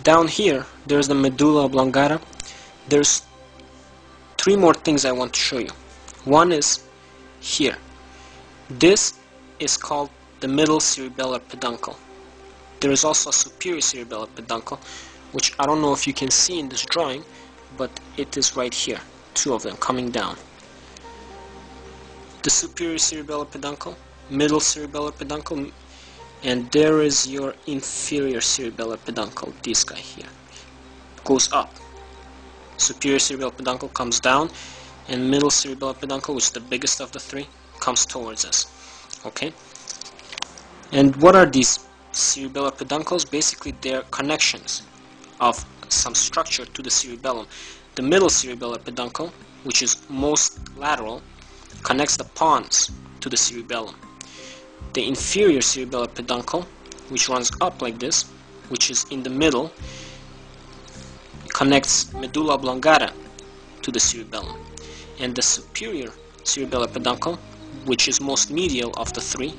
Down here, there's the medulla oblongata. There's three more things I want to show you. One is here. This is called the middle cerebellar peduncle. There is also a superior cerebellar peduncle, which I don't know if you can see in this drawing, but it is right here. Two of them coming down. The superior cerebellar peduncle, middle cerebellar peduncle, and there is your inferior cerebellar peduncle, this guy here. Goes up. Superior cerebellar peduncle comes down, and middle cerebellar peduncle, which is the biggest of the three, comes towards us. Okay? And what are these cerebellar peduncles? Basically, they're connections of some structure to the cerebellum. The middle cerebellar peduncle, which is most lateral, connects the pons to the cerebellum. The inferior cerebellar peduncle, which runs up like this, which is in the middle, connects medulla oblongata to the cerebellum. And the superior cerebellar peduncle, which is most medial of the three,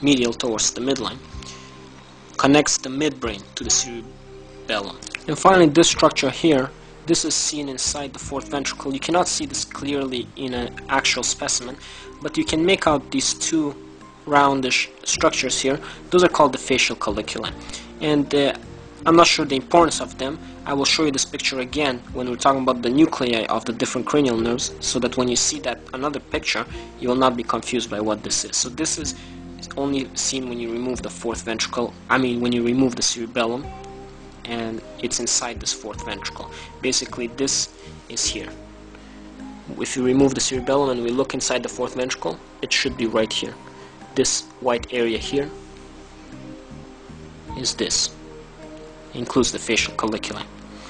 medial towards the midline, connects the midbrain to the cerebellum. And finally, this structure here, this is seen inside the fourth ventricle. You cannot see this clearly in an actual specimen, but you can make out these two roundish structures here. Those are called the facial colliculi. And I'm not sure the importance of them. I will show you this picture again when we're talking about the nuclei of the different cranial nerves, so that when you see that another picture, you will not be confused by what this is. So this is only seen when you remove the fourth ventricle, when you remove the cerebellum, and it's inside this fourth ventricle. Basically, this is here. If you remove the cerebellum and we look inside the fourth ventricle, it should be right here. This white area here is this. It includes the facial colliculi.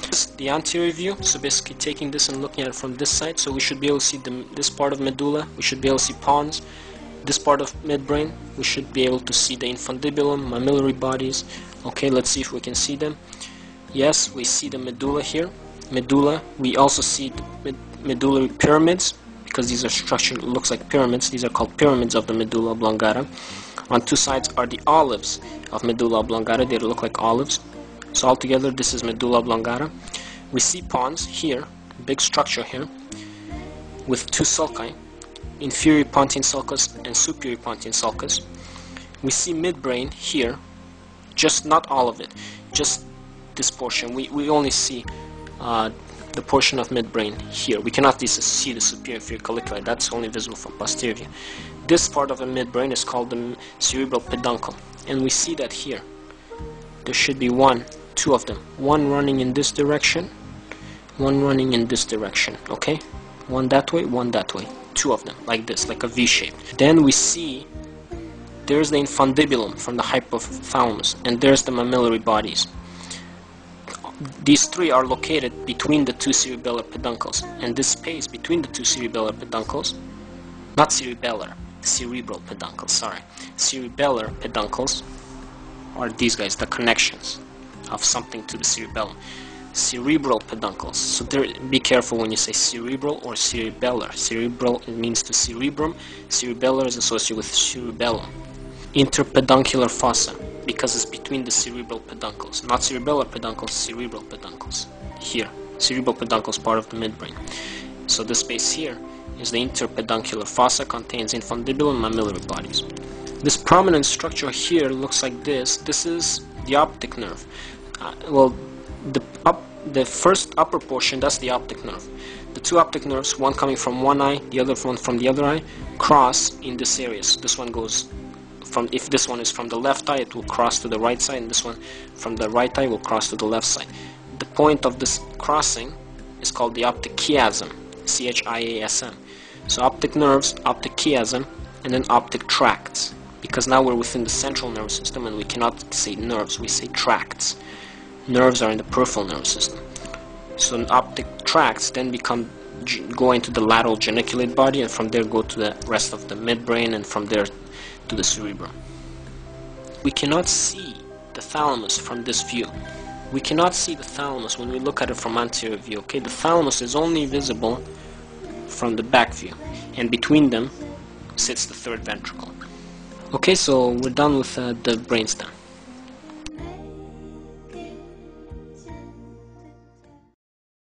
This is the anterior view, so basically taking this and looking at it from this side, so we should be able to see this part of medulla, we should be able to see pons, this part of midbrain, we should be able to see the infundibulum, mammillary bodies. Okay, let's see if we can see them. Yes, we see the medulla here. Medulla, we also see the medullary pyramids, because these are structured, looks like pyramids. These are called pyramids of the medulla oblongata. On two sides are the olives of medulla oblongata. They look like olives. So altogether, this is medulla oblongata. We see pons here, big structure here, with two sulci, inferior pontine sulcus and superior pontine sulcus. We see midbrain here, just not all of it, just this portion. We only see the portion of midbrain here. We cannot see the superior inferior colliculi. That's only visible from posterior view. This part of the midbrain is called the cerebral peduncle, and we see that here. There should be two of them. One running in this direction, one running in this direction. Okay, one that way, one that way. Two of them, like this, like a V shape. Then we see there's the infundibulum from the hypothalamus, and there's the mammillary bodies. These three are located between the two cerebellar peduncles, and this space between the two cerebellar peduncles, not cerebellar, cerebral peduncles, sorry. Cerebellar peduncles are these guys, the connections of something to the cerebellum. Cerebral peduncles, so be careful when you say cerebral or cerebellar. Cerebral, it means to cerebrum, cerebellar is associated with cerebellum. Interpeduncular fossa, because it's between the cerebral peduncles, not cerebellar peduncles, cerebral peduncles. Here, cerebral peduncle is part of the midbrain. So this space here is the interpeduncular fossa, contains infundibulum and mammillary bodies. This prominent structure here looks like this. This is the optic nerve. The first upper portion, that's the optic nerve. The two optic nerves, one coming from one eye, the other one from the other eye, cross in this area. So this one goes from, if this one is from the left eye, it will cross to the right side, and this one from the right eye will cross to the left side. The point of this crossing is called the optic chiasm, C-H-I-A-S-M. So optic nerves, optic chiasm, and then optic tracts. Because now we're within the central nervous system and we cannot say nerves, we say tracts. Nerves are in the peripheral nervous system. So optic tracts then go into the lateral geniculate body, and from there go to the rest of the midbrain, and from there to the cerebrum. We cannot see the thalamus from this view. We cannot see the thalamus when we look at it from anterior view. Okay, the thalamus is only visible from the back view, and between them sits the third ventricle. Okay, so we're done with the brainstem.